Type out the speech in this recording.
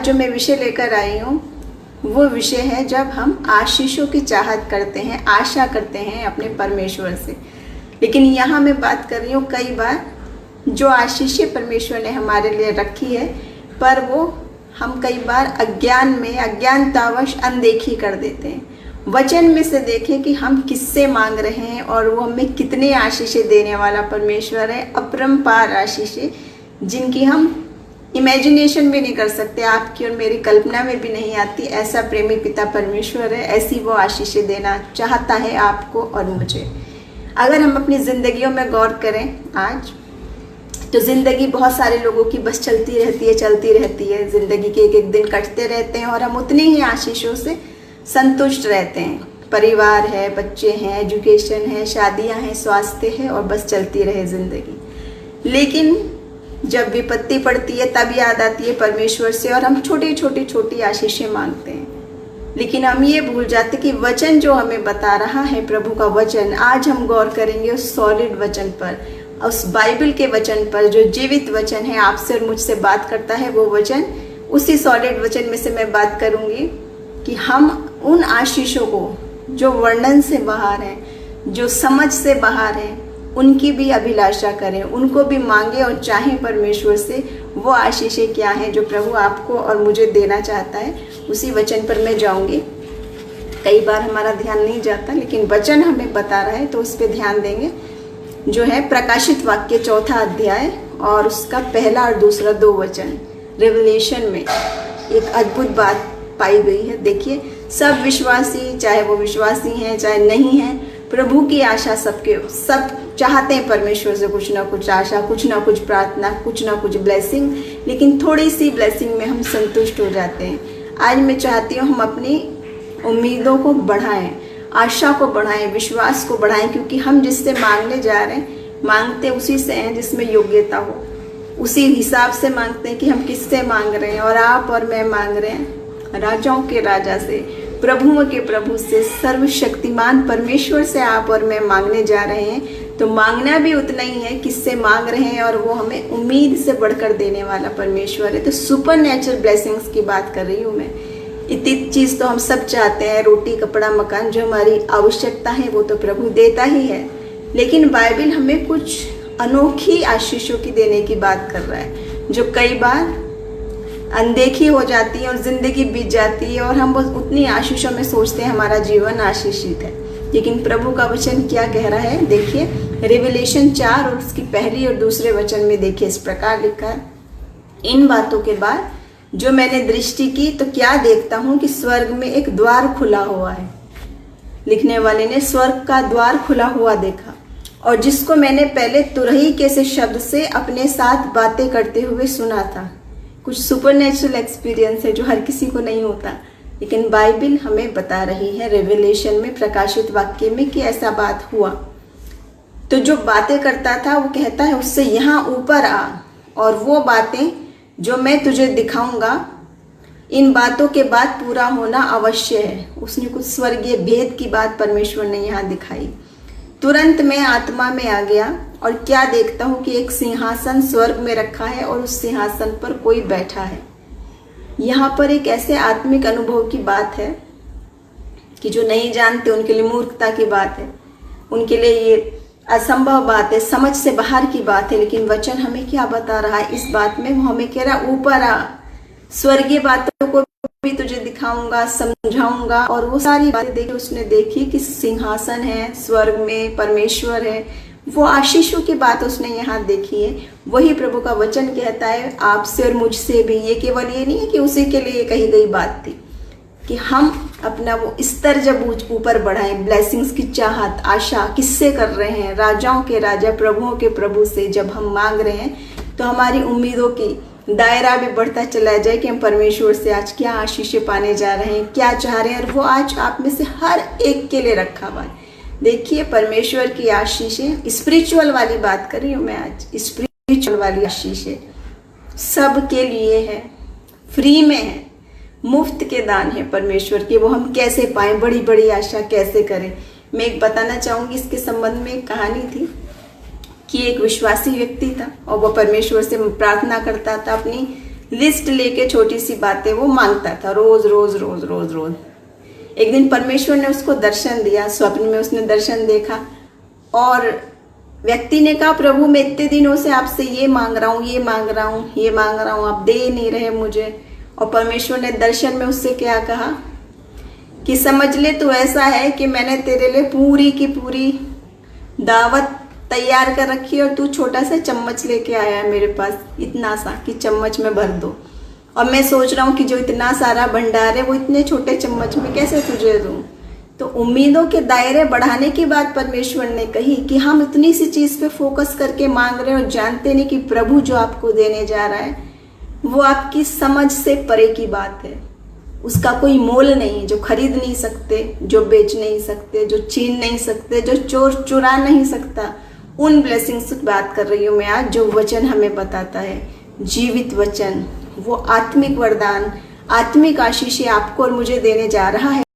जो मैं विषय लेकर आई हूँ वो विषय है जब हम आशीषों की चाहत करते हैं, आशा करते हैं अपने परमेश्वर से। लेकिन यहाँ मैं बात कर रही हूँ कई बार जो आशीषें परमेश्वर ने हमारे लिए रखी है, पर वो हम कई बार अज्ञान में अज्ञानतावश अनदेखी कर देते हैं। वचन में से देखें कि हम किससे मांग रहे हैं और वो हमें कितने आशीषें देने वाला परमेश्वर है। अपरंपार आशीषें जिनकी हम इमेजिनेशन भी नहीं कर सकते, आपकी और मेरी कल्पना में भी नहीं आती। ऐसा प्रेमी पिता परमेश्वर है, ऐसी वो आशीषें देना चाहता है आपको और मुझे। अगर हम अपनी ज़िंदगियों में गौर करें आज, तो ज़िंदगी बहुत सारे लोगों की बस चलती रहती है। ज़िंदगी के एक एक दिन कटते रहते हैं और हम उतनी ही आशीषों से संतुष्ट रहते हैं। परिवार है, बच्चे हैं, एजुकेशन है, शादियां हैं, स्वास्थ्य है और बस चलती रहे ज़िंदगी। लेकिन जब विपत्ति पड़ती है तब याद आती है परमेश्वर से और हम छोटी आशीषें मांगते हैं। लेकिन हम ये भूल जाते कि वचन जो हमें बता रहा है, प्रभु का वचन, आज हम गौर करेंगे उस सॉलिड वचन पर, उस बाइबल के वचन पर जो जीवित वचन है, आपसे और मुझसे बात करता है वो वचन। उसी सॉलिड वचन में से मैं बात करूंगी कि हम उन आशीषों को जो वर्णन से बाहर हैं, जो समझ से बाहर हैं, उनकी भी अभिलाषा करें, उनको भी मांगे और चाहें परमेश्वर से। वो आशीषें क्या हैं जो प्रभु आपको और मुझे देना चाहता है, उसी वचन पर मैं जाऊंगी। कई बार हमारा ध्यान नहीं जाता, लेकिन वचन हमें बता रहा है तो उस पर ध्यान देंगे। जो है प्रकाशित वाक्य 4 अध्याय और उसका 1 और 2 वचन। रेवलेशन में एक अद्भुत बात पाई गई है। देखिए, सब विश्वासी, चाहे वो विश्वासी हैं चाहे नहीं हैं, प्रभु की आशा सब चाहते हैं परमेश्वर से कुछ ना कुछ आशा, कुछ ना कुछ प्रार्थना, कुछ ना कुछ ब्लेसिंग। लेकिन थोड़ी सी ब्लेसिंग में हम संतुष्ट हो जाते हैं। आज मैं चाहती हूँ हम अपनी उम्मीदों को बढ़ाएं, आशा को बढ़ाएं, विश्वास को बढ़ाएं, क्योंकि हम जिससे मांगने जा रहे हैं, मांगते उसी से हैं जिसमें योग्यता हो। उसी हिसाब से मांगते हैं कि हम किससे मांग रहे हैं। और आप और मैं मांग रहे हैं राजाओं के राजा से, प्रभुओं के प्रभु से, सर्वशक्तिमान परमेश्वर से आप और मैं मांगने जा रहे हैं। तो मांगना भी उतना ही है किससे मांग रहे हैं, और वो हमें उम्मीद से बढ़कर देने वाला परमेश्वर है। तो सुपर नेचुरल ब्लेसिंग्स की बात कर रही हूँ मैं। इतनी चीज़ तो हम सब चाहते हैं, रोटी, कपड़ा, मकान, जो हमारी आवश्यकता है वो तो प्रभु देता ही है। लेकिन बाइबल हमें कुछ अनोखी आशीषों की देने की बात कर रहा है, जो कई बार अनदेखी हो जाती है और ज़िंदगी बीत जाती है और हम बस उतनी आशीषों में सोचते हैं हमारा जीवन आशीषित है। लेकिन प्रभु का वचन क्या कह रहा है, देखिए रेवलेशन 4 और उसकी 1 और 2 वचन में देखिए इस प्रकार लिखा है। इन बातों के बाद जो मैंने दृष्टि की तो क्या देखता हूँ कि स्वर्ग में एक द्वार खुला हुआ है। लिखने वाले ने स्वर्ग का द्वार खुला हुआ देखा, और जिसको मैंने पहले तुरही के से शब्द से अपने साथ बातें करते हुए सुना था। कुछ सुपरनेचुरल एक्सपीरियंस है जो हर किसी को नहीं होता, लेकिन बाइबल हमें बता रही है रेवलेशन में, प्रकाशित वाक्य में, कि ऐसा बात हुआ। तो जो बातें करता था वो कहता है उससे यहाँ ऊपर आ, और वो बातें जो मैं तुझे दिखाऊंगा, इन बातों के बाद पूरा होना अवश्य है। उसने कुछ स्वर्गीय भेद की बात परमेश्वर ने यहाँ दिखाई। तुरंत मैं आत्मा में आ गया और क्या देखता हूँ कि एक सिंहासन स्वर्ग में रखा है और उस सिंहासन पर कोई बैठा है। यहाँ पर एक ऐसे आत्मिक अनुभव की बात है कि जो नहीं जानते उनके लिए मूर्खता की बात है, उनके लिए ये असंभव बात है, समझ से बाहर की बात है। लेकिन वचन हमें क्या बता रहा है इस बात में, वो हमें कह रहा है ऊपर आ, स्वर्गीय बातों को भी तुझे दिखाऊंगा, समझाऊंगा। और वो सारी बातें देखी, उसने देखी कि सिंहासन है, स्वर्ग में परमेश्वर है, वो आशीषों की बात उसने यहाँ देखी है। वही प्रभु का वचन कहता है आपसे और मुझसे भी। ये केवल ये नहीं है कि उसी के लिए कही गई बात थी, कि हम अपना वो स्तर जब ऊपर बढ़ाएं, ब्लेसिंग्स की चाहत, आशा किससे कर रहे हैं, राजाओं के राजा, प्रभुओं के प्रभु से जब हम मांग रहे हैं, तो हमारी उम्मीदों की दायरा भी बढ़ता चला जाए कि हम परमेश्वर से आज क्या आशीषें पाने जा रहे हैं, क्या चाह रहे हैं, और वो आज आप में से हर एक के लिए रखा हुआ है। देखिए, परमेश्वर की आशीषें, स्पिरिचुअल वाली बात कर रही हूँ मैं आज, स्पिरिचुअल वाली आशीषें सब के लिए है, फ्री में है, मुफ्त के दान है परमेश्वर के। वो हम कैसे पाएं, बड़ी बड़ी आशा कैसे करें। मैं एक बताना चाहूँगी, इसके संबंध में एक कहानी थी कि एक विश्वासी व्यक्ति था और वो परमेश्वर से प्रार्थना करता था अपनी लिस्ट लेके छोटी सी बातें वो मांगता था, रोज रोज रोज रोज रोज। एक दिन परमेश्वर ने उसको दर्शन दिया, स्वप्न में उसने दर्शन देखा और व्यक्ति ने कहा, प्रभु मैं इतने दिनों से आपसे ये मांग रहा हूँ, ये मांग रहा हूँ, ये मांग रहा हूँ, आप दे नहीं रहे मुझे। और परमेश्वर ने दर्शन में उससे क्या कहा कि समझ ले तू ऐसा है कि मैंने तेरे लिए पूरी की पूरी दावत तैयार कर रखी है और तू छोटा सा चम्मच लेके आया है मेरे पास, इतना सा कि चम्मच में भर दो। और मैं सोच रहा हूँ कि जो इतना सारा भंडार है वो इतने छोटे चम्मच में कैसे तुझे दूँ। तो उम्मीदों के दायरे बढ़ाने की बात परमेश्वर ने कही कि हम इतनी सी चीज़ पे फोकस करके मांग रहे हैं और जानते नहीं कि प्रभु जो आपको देने जा रहा है वो आपकी समझ से परे की बात है। उसका कोई मोल नहीं, जो खरीद नहीं सकते, जो बेच नहीं सकते, जो छीन नहीं सकते, जो चोर चुरा नहीं सकता। उन ब्लेसिंग्स की बात कर रही हूँ मैं आज, जो वचन हमें बताता है, जीवित वचन, वो आत्मिक वरदान, आत्मिक आशीष आपको और मुझे देने जा रहा है।